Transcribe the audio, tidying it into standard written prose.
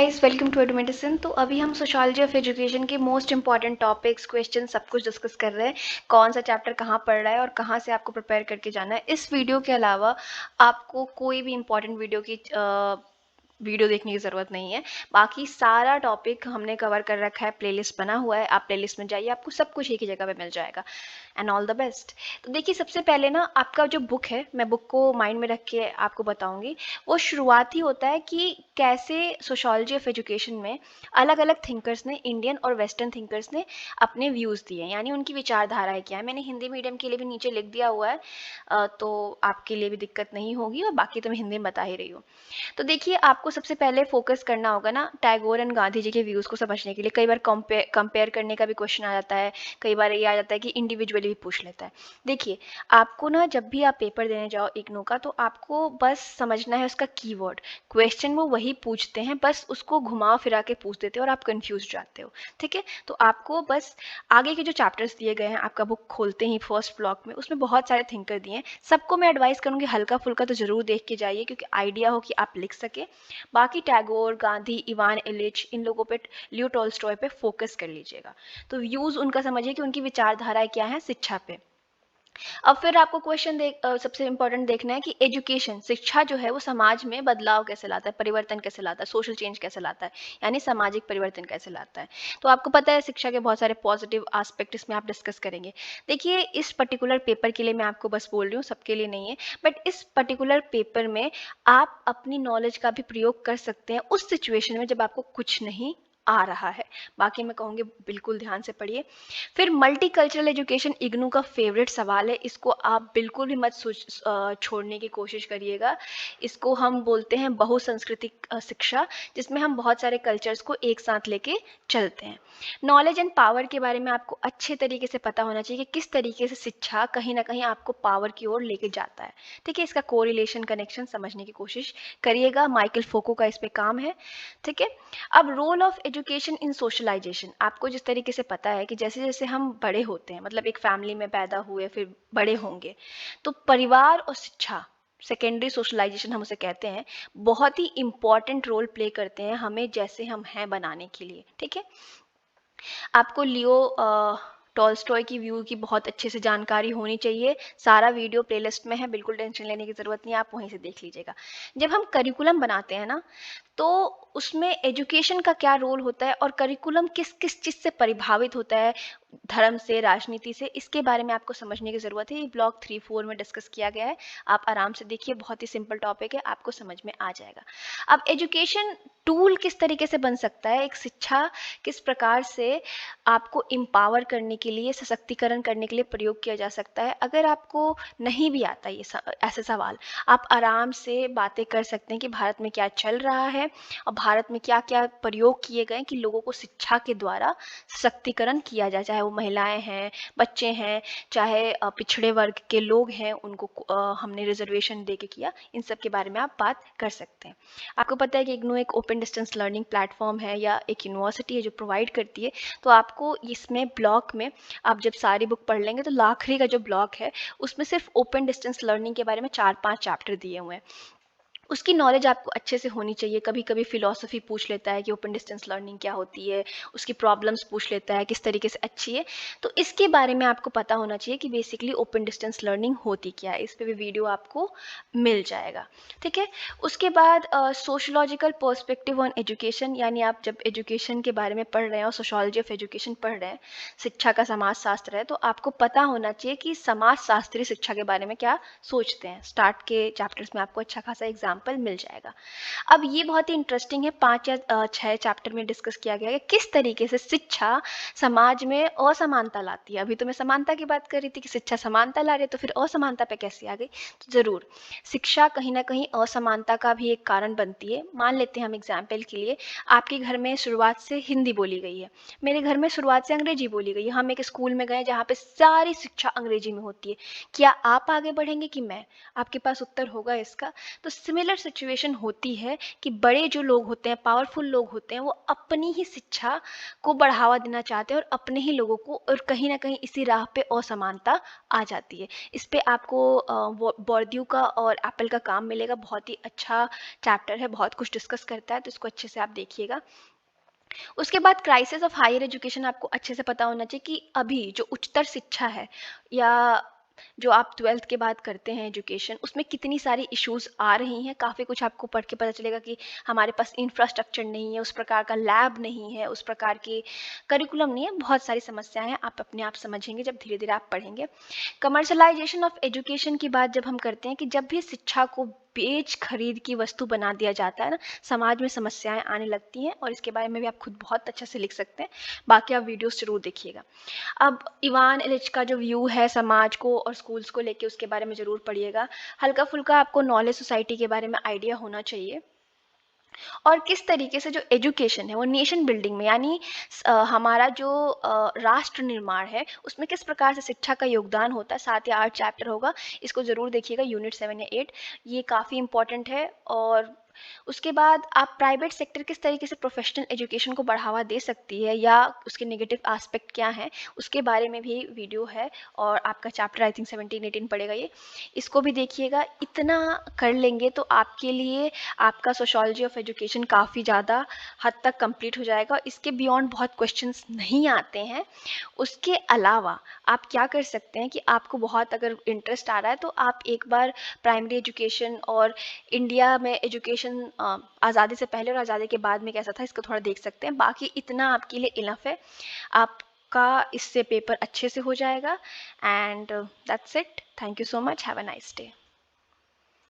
Guys welcome to एडुमेडिसिन। तो अभी हम सोशियोलॉजी ऑफ एजुकेशन के मोस्ट इंपॉर्टेंट टॉपिक्स, क्वेश्चन सब कुछ डिस्कस कर रहे हैं। कौन सा चैप्टर कहाँ पढ़ रहा है और कहाँ से आपको प्रिपेयर करके जाना है। इस वीडियो के अलावा आपको कोई भी इंपॉर्टेंट वीडियो देखने की ज़रूरत नहीं है। बाकी सारा टॉपिक हमने कवर कर रखा है, प्लेलिस्ट बना हुआ है, आप प्लेलिस्ट में जाइए, आपको सब कुछ एक ही जगह पे मिल जाएगा। And all the best. तो देखिए, सबसे पहले ना आपका जो बुक है, मैं बुक को माइंड में रख के आपको बताऊंगी। वो शुरुआत ही होता है कि कैसे सोशियोलॉजी ऑफ एजुकेशन में अलग अलग थिंकर्स ने, इंडियन और वेस्टर्न थिंकर्स ने अपने व्यूज़ दिए, यानी उनकी विचारधाराएं क्या है। मैंने हिंदी मीडियम के लिए भी नीचे लिख दिया हुआ है, तो आपके लिए भी दिक्कत नहीं होगी, और बाकी तो मैं हिंदी में बता ही रही हूँ। तो देखिए, आपको सबसे पहले फोकस करना होगा ना टैगोर एंड गांधी जी के व्यूज़ को समझने के लिए। कई बार कंपेयर करने का भी क्वेश्चन आ जाता है, कई बार ये आ जाता है कि इंडिविजुअली भी पूछ लेता है। देखिए, आपको ना जब भी आप पेपर देने जाओ इग्नू का, तो आपको बस समझना है उसका कीवर्ड। क्वेश्चन वो वही पूछते हैं, बस उसको घुमा फिरा के पूछ देते हैं और आप कंफ्यूज जाते हो। ठीक है, तो आपको बस आगे के जो चैप्टर्स दिए गए हैं, आपका बुक खोलते ही फर्स्ट ब्लॉक में उसमें बहुत सारे थिंकर दिए हैं। सबको मैं एडवाइस करूँगी हल्का फुल्का तो ज़रूर देख के जाइए, क्योंकि आइडिया हो कि आप लिख सके। बाकी टैगोर, गांधी, इवान इलिच, इन लोगों पे, लियो टॉल्स्टॉय पे फोकस कर लीजिएगा। तो व्यूज उनका समझिए कि उनकी विचारधाराएं क्या है शिक्षा पे। अब फिर आपको सबसे इंपॉर्टेंट देखना है कि एजुकेशन, शिक्षा जो है वो समाज में बदलाव कैसे लाता है, परिवर्तन कैसे लाता है, सोशल चेंज कैसे लाता है, यानी सामाजिक परिवर्तन कैसे लाता है। तो आपको पता है शिक्षा के बहुत सारे पॉजिटिव एस्पेक्ट इसमें आप डिस्कस करेंगे। देखिए, इस पर्टिकुलर पेपर के लिए मैं आपको बस बोल रही हूँ, सबके लिए नहीं है, बट इस पर्टिकुलर पेपर में आप अपनी नॉलेज का भी प्रयोग कर सकते हैं उस सिचुएशन में जब आपको कुछ नहीं आ रहा है। बाकी मैं कहूँगी बिल्कुल ध्यान से पढ़िए। फिर मल्टीकल्चरल एजुकेशन इग्नू का फेवरेट सवाल है, इसको आप बिल्कुल भी मत छोड़ने की कोशिश करिएगा। इसको हम बोलते हैं बहुसंस्कृतिक शिक्षा, जिसमें हम बहुत सारे कल्चर्स को एक साथ लेके चलते हैं। नॉलेज एंड पावर के बारे में आपको अच्छे तरीके से पता होना चाहिए कि किस तरीके से शिक्षा कहीं ना कहीं आपको पावर की ओर लेके जाता है। ठीक है, इसका कोरिलेशन कनेक्शन समझने की कोशिश करिएगा। माइकल फोको का इस पे काम है। ठीक है, अब role of education in socialisation, आपको जिस तरीके से पता है कि जैसे जैसे हम बड़े होते हैं, मतलब एक फैमिली में पैदा हुए फिर बड़े होंगे, तो परिवार और शिक्षा, सेकेंडरी सोशलाइजेशन हम उसे कहते हैं, बहुत ही इंपॉर्टेंट रोल प्ले करते हैं हमें जैसे हम हैं बनाने के लिए। ठीक है, आपको लियो टॉल्स्टॉय की व्यू की बहुत अच्छे से जानकारी होनी चाहिए। सारा वीडियो प्लेलिस्ट में है, बिल्कुल टेंशन लेने की ज़रूरत नहीं है, आप वहीं से देख लीजिएगा। जब हम करिकुलम बनाते हैं ना, तो उसमें एजुकेशन का क्या रोल होता है और करिकुलम किस किस चीज़ से प्रभावित होता है, धर्म से, राजनीति से, इसके बारे में आपको समझने की ज़रूरत है। ये ब्लॉक 3-4 में डिस्कस किया गया है, आप आराम से देखिए, बहुत ही सिंपल टॉपिक है, आपको समझ में आ जाएगा। अब एजुकेशन टूल किस तरीके से बन सकता है, एक शिक्षा किस प्रकार से आपको एम्पावर करने के लिए, सशक्तिकरण करने के लिए प्रयोग किया जा सकता है। अगर आपको नहीं भी आता ये ऐसे सवाल, आप आराम से बातें कर सकते हैं कि भारत में क्या चल रहा है और भारत में क्या क्या प्रयोग किए गए कि लोगों को शिक्षा के द्वारा सशक्तिकरण किया जाए, चाहे वो महिलाएं हैं, बच्चे हैं, चाहे पिछड़े वर्ग के लोग हैं, उनको हमने रिजर्वेशन दे के किया। इन सब के बारे में आप बात कर सकते हैं। आपको पता है कि इग्नू एक ओपन डिस्टेंस लर्निंग प्लेटफॉर्म है या एक यूनिवर्सिटी है जो प्रोवाइड करती है। तो आपको इसमें ब्लॉक में, आप जब सारी बुक पढ़ लेंगे तो आखिरी का जो ब्लॉक है उसमें सिर्फ ओपन डिस्टेंस लर्निंग के बारे में 4-5 चैप्टर दिए हुए हैं। उसकी नॉलेज आपको अच्छे से होनी चाहिए। कभी कभी फिलॉसफी पूछ लेता है कि ओपन डिस्टेंस लर्निंग क्या होती है, उसकी प्रॉब्लम्स पूछ लेता है किस तरीके से अच्छी है। तो इसके बारे में आपको पता होना चाहिए कि बेसिकली ओपन डिस्टेंस लर्निंग होती क्या है। इस पे भी वीडियो आपको मिल जाएगा। ठीक है, उसके बाद सोशोलॉजिकल पर्सपेक्टिव ऑन एजुकेशन, यानी आप जब एजुकेशन के बारे में पढ़ रहे हैं और सोशोलॉजी ऑफ एजुकेशन पढ़ रहे हैं, शिक्षा का समाज शास्त्र है, तो आपको पता होना चाहिए कि समाज शास्त्री शिक्षा के बारे में क्या सोचते हैं। स्टार्ट के चैप्टर्स में आपको अच्छा खासा एग्जाम्पल मिल जाएगा। अब ये बहुत ही इंटरेस्टिंग है, 5 या 6 चैप्टर में डिस्कस किया गया है किस तरीके से शिक्षा समाज में असमानता लाती है। अभी तो मैं समानता की बात कर रही थी कि शिक्षा समानता ला रही है, तो फिर असमानता पे कैसे आ गई। तो जरूर शिक्षा कहीं ना कहीं असमानता का भी एक कारण बनती है। मान लेते हैं हम एग्जाम्पल के लिए, आपके घर में शुरुआत से हिंदी बोली गई है, मेरे घर में शुरुआत से अंग्रेजी बोली गई है, हम एक स्कूल में गए जहाँ पे सारी शिक्षा अंग्रेजी में होती है। क्या आप आगे बढ़ेंगे कि मैं? आपके पास उत्तर होगा इसका। तो सिमिलर रेगुलर सिचुएशन होती है कि बड़े जो लोग होते हैं, पावरफुल लोग होते हैं, वो अपनी ही शिक्षा को बढ़ावा देना चाहते हैं और अपने ही लोगों को, और कहीं ना कहीं इसी राह पे असमानता आ जाती है। इस पे आपको बोर्ड्यू का और एप्पल का काम मिलेगा। बहुत ही अच्छा चैप्टर है, बहुत कुछ डिस्कस करता है, तो इसको अच्छे से आप देखिएगा। उसके बाद क्राइसिस ऑफ हायर एजुकेशन आपको अच्छे से पता होना चाहिए कि अभी जो उच्चतर शिक्षा है, या जो आप 12th के बाद करते हैं एजुकेशन, उसमें कितनी सारी इश्यूज आ रही हैं। काफ़ी कुछ आपको पढ़ के पता चलेगा कि हमारे पास इंफ्रास्ट्रक्चर नहीं है, उस प्रकार का लैब नहीं है, उस प्रकार की करिकुलम नहीं है, बहुत सारी समस्याएं हैं। आप अपने आप समझेंगे जब धीरे धीरे आप पढ़ेंगे। कमर्शलाइजेशन ऑफ एजुकेशन की बात जब हम करते हैं कि जब भी शिक्षा को बेच खरीद की वस्तु बना दिया जाता है ना, समाज में समस्याएं आने लगती हैं, और इसके बारे में भी आप खुद बहुत अच्छे से लिख सकते हैं। बाकी आप वीडियोस जरूर देखिएगा। अब इवान इलिच का जो व्यू है समाज को और स्कूल्स को लेके, उसके बारे में ज़रूर पढ़िएगा। हल्का फुल्का आपको नॉलेज सोसाइटी के बारे में आइडिया होना चाहिए, और किस तरीके से जो एजुकेशन है वो नेशन बिल्डिंग में, यानी हमारा जो राष्ट्र निर्माण है उसमें किस प्रकार से शिक्षा का योगदान होता है। 7 या 8 चैप्टर होगा, इसको ज़रूर देखिएगा, यूनिट 7 या 8, ये काफ़ी इंपॉर्टेंट है। और उसके बाद आप प्राइवेट सेक्टर किस तरीके से प्रोफेशनल एजुकेशन को बढ़ावा दे सकती है, या उसके नेगेटिव एस्पेक्ट क्या हैं, उसके बारे में भी वीडियो है। और आपका चैप्टर आई थिंक 17-18 पड़ेगा ये, इसको भी देखिएगा। इतना कर लेंगे तो आपके लिए आपका सोशोलॉजी ऑफ एजुकेशन काफ़ी ज़्यादा हद तक कंप्लीट हो जाएगा। इसके बियॉन्ड बहुत क्वेश्चंस नहीं आते हैं। उसके अलावा आप क्या कर सकते हैं कि आपको बहुत अगर इंटरेस्ट आ रहा है तो आप एक बार प्राइमरी एजुकेशन और इंडिया में एजुकेशन आज़ादी से पहले और आज़ादी के बाद में कैसा था, इसको थोड़ा देख सकते हैं। बाकी इतना आपके लिए इनफ है, आपका इससे पेपर अच्छे से हो जाएगा। And that's it. Thank you so much. Have a nice day.